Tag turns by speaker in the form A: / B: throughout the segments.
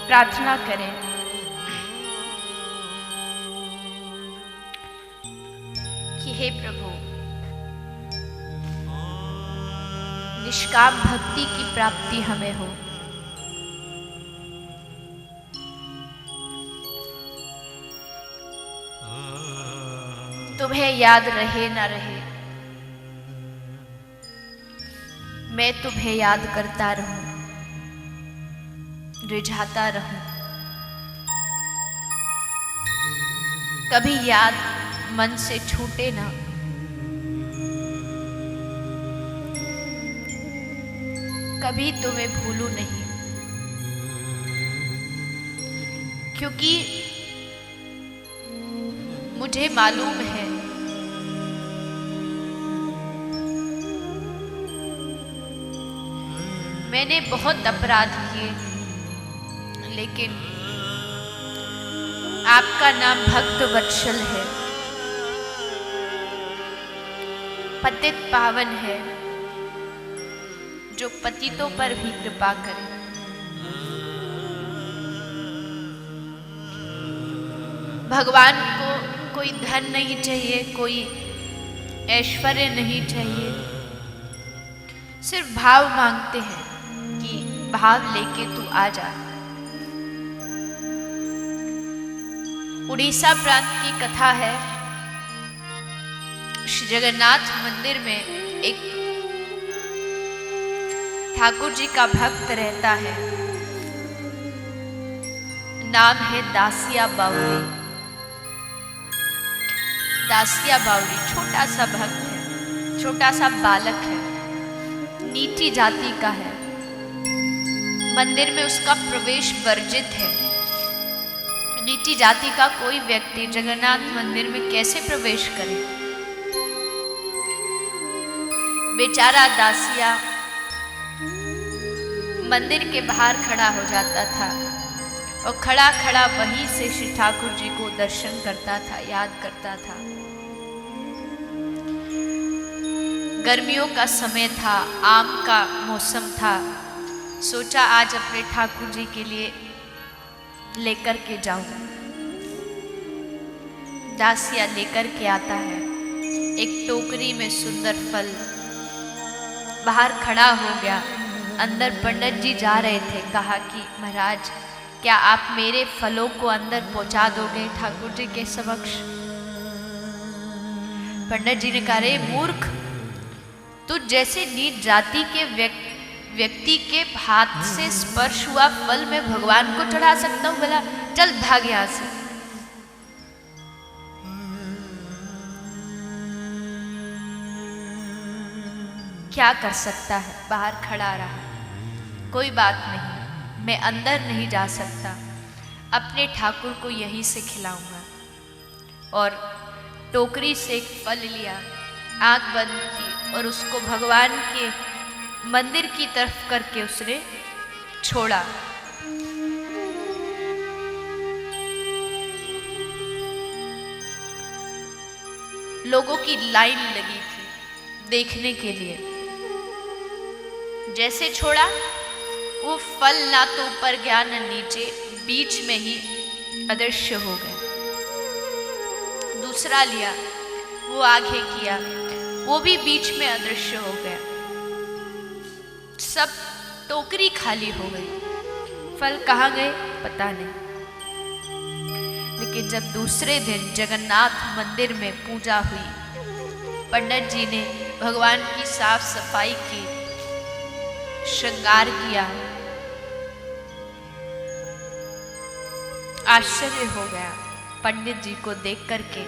A: प्रार्थना करें कि हे प्रभु, निष्काम भक्ति की प्राप्ति हमें हो। तुम्हें याद रहे ना रहे, मैं तुम्हें याद करता रहूं, रिझाता रहूं। कभी याद मन से छूटे ना, कभी तुम्हें भूलूं नहीं, क्योंकि मुझे मालूम है मैंने बहुत अपराध किए, लेकिन आपका नाम भक्त वत्सल है, पतित पावन है, जो पतितों पर भी कृपा करे। भगवान को कोई धन नहीं चाहिए, कोई ऐश्वर्य नहीं चाहिए, सिर्फ भाव मांगते हैं कि भाव लेके तू आ जा। उड़ीसा प्रांत की कथा है, श्री जगन्नाथ मंदिर में एक ठाकुर जी का भक्त रहता है, नाम है दासिया बावली। दासिया बावली छोटा सा भक्त है, छोटा सा बालक है, नीची जाति का है। मंदिर में उसका प्रवेश वर्जित है। नीची जाति का कोई व्यक्ति जगन्नाथ मंदिर में कैसे प्रवेश करे? बेचारा दासिया मंदिर के बाहर खड़ा हो जाता था और खड़ा खड़ा वहीं से श्री ठाकुर जी को दर्शन करता था, याद करता था। गर्मियों का समय था, आम का मौसम था। सोचा आज अपने ठाकुर जी के लिए लेकर के जाऊं। दासिया लेकर के आता है एक टोकरी में सुंदर फल। बाहर खड़ा हो गया। अंदर पंडित जी जा रहे थे। कहा कि महाराज, क्या आप मेरे फलों को अंदर पहुंचा दोगे ठाकुर जी के समक्ष? पंडित जी ने कहा, रे मूर्ख, तू जैसे नीच जाति के व्यक्ति के हाथ से स्पर्श हुआ फल में भगवान को चढ़ा सकता हूं? बोला, चल भाग यहां से। क्या कर सकता है, बाहर खड़ा रहा। कोई बात नहीं, मैं अंदर नहीं जा सकता, अपने ठाकुर को यहीं से खिलाऊंगा। और टोकरी से एक फल लिया, आंख बंद की और उसको भगवान के मंदिर की तरफ करके उसने छोड़ा। लोगों की लाइन लगी थी देखने के लिए। जैसे छोड़ा, वो फल ना तो ऊपर गया न नीचे, बीच में ही अदृश्य हो गया। दूसरा लिया, वो आगे किया, वो भी बीच में अदृश्य हो गया। सब टोकरी खाली हो गई। फल कहाँ गए पता नहीं। लेकिन जब दूसरे दिन जगन्नाथ मंदिर में पूजा हुई, पंडित जी ने भगवान की साफ सफाई की, श्रृंगार किया, आश्चर्य हो गया पंडित जी को देख करके।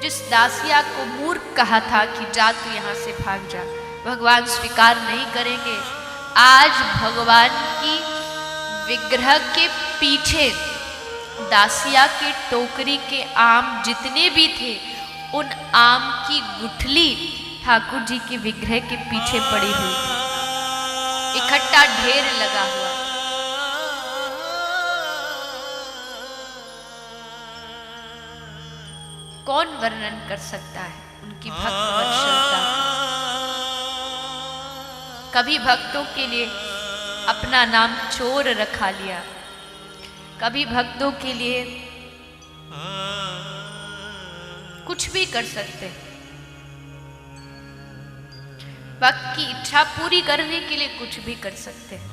A: जिस दासिया को मूर्ख कहा था कि जा तू यहां से भाग जा, भगवान स्वीकार नहीं करेंगे। आज भगवान की विग्रह के पीछे दासिया के टोकरी के आम जितने भी थे, उन आम की गुठली ठाकुर जी के विग्रह के पीछे पड़ी हुई थी। इकट्ठा ढेर लगा हुआ। कौन वर्णन कर सकता है उनकी भक्त वत्सलता का? कभी भक्तों के लिए अपना नाम चोर रखा लिया, कभी भक्तों के लिए कुछ भी कर सकते हैं, भक्त की इच्छा पूरी करने के लिए कुछ भी कर सकते हैं।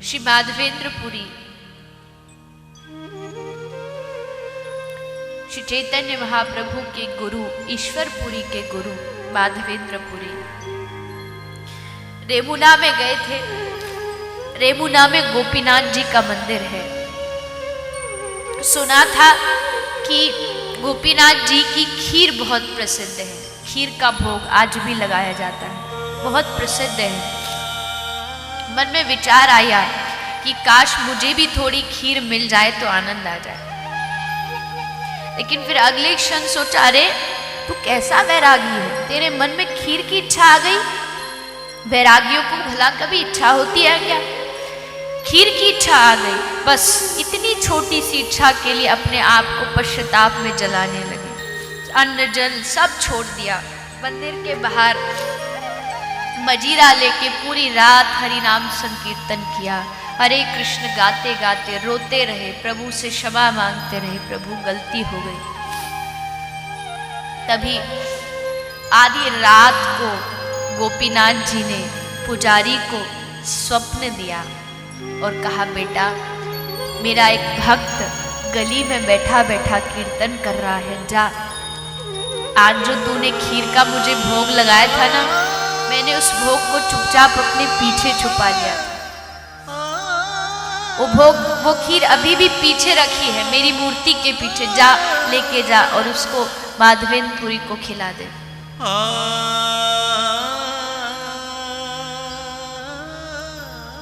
A: श्री माधवेंद्रपुरी श्री चैतन्य महाप्रभु के गुरु, ईश्वरपुरी के गुरु माधवेंद्रपुरी रेमुना में गए थे। रेमुना में गोपीनाथ जी का मंदिर है। सुना था कि गोपीनाथ जी की खीर बहुत प्रसिद्ध है। खीर का भोग आज भी लगाया जाता है, बहुत प्रसिद्ध है। मन में विचार आया कि काश मुझे भी थोड़ी खीर मिल जाए तो आनंद आ जाए। लेकिन फिर अगले क्षण सोचा, अरे तू कैसा वैरागी है, तेरे मन में खीर की इच्छा आ गई। वैरागियों को भला कभी इच्छा होती है क्या? खीर की इच्छा आ गई, बस इतनी छोटी सी इच्छा के लिए अपने आप को पश्चाताप में जलाने लगे। अन्न जल सब छोड़ दिया। मंदिर के बाहर मजीरा लेके पूरी रात हरि नाम संकीर्तन किया। हरे कृष्ण गाते गाते रोते रहे, प्रभु से क्षमा मांगते रहे, प्रभु गलती हो गई। तभी आधी रात को गोपीनाथ जी ने पुजारी को स्वप्न दिया और कहा, बेटा मेरा एक भक्त गली में बैठा बैठा कीर्तन कर रहा है, जा आज जो तूने खीर का मुझे भोग लगाया था ना, मैंने उस भोग को चुपचाप अपने पीछे छुपा लिया था। वो खीर अभी भी पीछे रखी है मेरी मूर्ति के पीछे, जा लेके जा और उसको माधवेंद्रपुरी को खिला दे।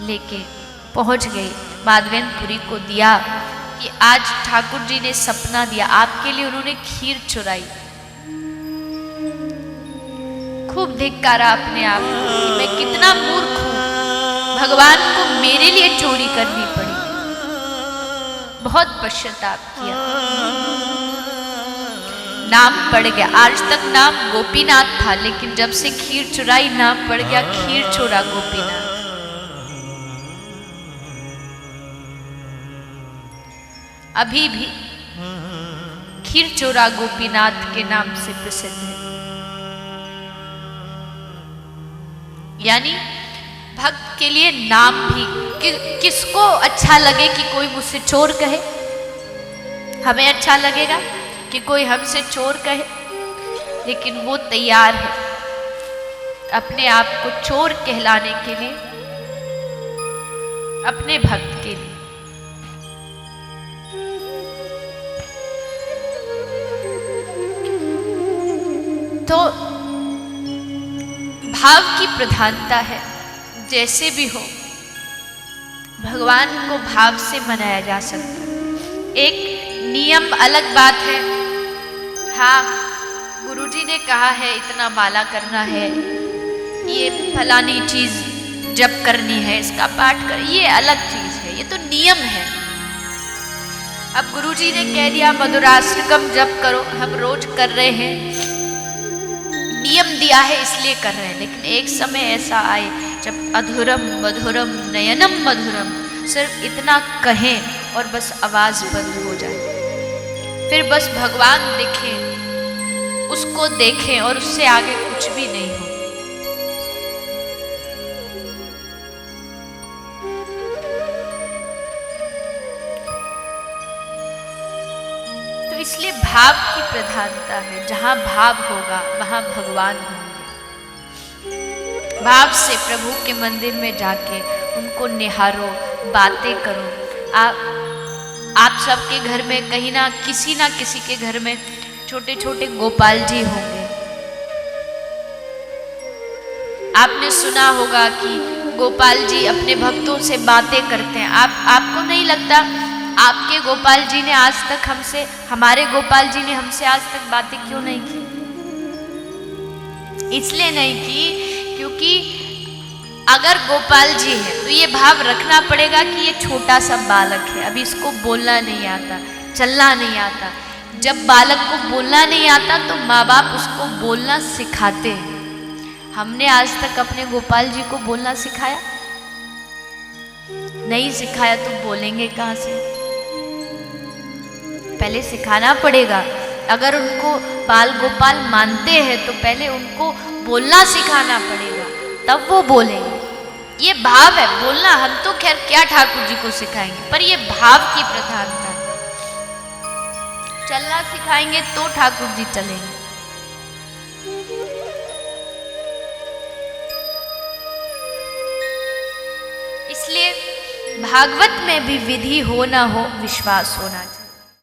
A: लेके पहुंच गए, माधवेंद्रपुरी को दिया कि आज ठाकुर जी ने सपना दिया, आपके लिए उन्होंने खीर चुराई। खूब धिक्कारा अपने आप कि मैं कितना मूर्ख हूं, भगवान को मेरे लिए चोरी करनी पड़ी। बहुत पश्चाताप किया, नाम पड़ गया। आज तक नाम गोपीनाथ था, लेकिन जब से खीर चुराई नाम पड़ गया खीर चोरा गोपीनाथ। अभी भी खीर चोरा गोपीनाथ के नाम से प्रसिद्ध है। यानी भक्त के लिए नाम भी किसको अच्छा लगे कि कोई मुझसे चोर कहे? हमें अच्छा लगेगा कि कोई हमसे चोर कहे, लेकिन वो तैयार है अपने आप को चोर कहलाने के लिए, अपने भक्त के लिए। तो भाव की प्रधानता है। जैसे भी हो, भगवान को भाव से मनाया जा सकता है। एक नियम अलग बात है, हाँ गुरुजी ने कहा है इतना माला करना है, ये फलानी चीज जप करनी है, इसका पाठ कर, ये अलग चीज है, ये तो नियम है। अब गुरुजी ने कह दिया मधुराष्टकम जप करो, हम रोज कर रहे हैं, नियम दिया है इसलिए कर रहे हैं। लेकिन एक समय ऐसा आए जब अधुरम मधुरम नयनम मधुरम सिर्फ इतना कहें और बस आवाज बंद हो जाए, फिर बस भगवान दिखे, उसको देखें और उससे आगे कुछ भी नहीं हो। तो इसलिए भाव की प्रधानता है। जहां भाव होगा वहां भगवान होंगे। भाव से प्रभु के मंदिर में जाके उनको निहारो, बातें करो। आप सबके घर में कहीं ना किसी के घर में छोटे छोटे गोपाल जी होंगे। आपने सुना होगा कि गोपाल जी अपने भक्तों से बातें करते हैं। आपको नहीं लगता आपके गोपाल जी ने आज तक हमसे, हमारे गोपाल जी ने हमसे आज तक बातें क्यों नहीं की? इसलिए नहीं की क्योंकि अगर गोपाल जी है तो ये भाव रखना पड़ेगा कि ये छोटा सा बालक है, अभी इसको बोलना नहीं आता, चलना नहीं आता। जब बालक को बोलना नहीं आता तो माँ बाप उसको बोलना सिखाते हैं। हमने आज तक अपने गोपाल जी को बोलना सिखाया? नहीं सिखाया तो बोलेंगे कहाँ से? पहले सिखाना पड़ेगा। अगर उनको बाल गोपाल मानते हैं तो पहले उनको बोलना सिखाना पड़ेगा, तब वो बोलेंगे। ये भाव है बोलना। हम तो खैर क्या ठाकुर जी को सिखाएंगे, पर ये भाव की प्रधानता है। चलना सिखाएंगे तो ठाकुर जी चलेंगे। इसलिए भागवत में भी विधि हो ना हो, विश्वास होना चाहिए।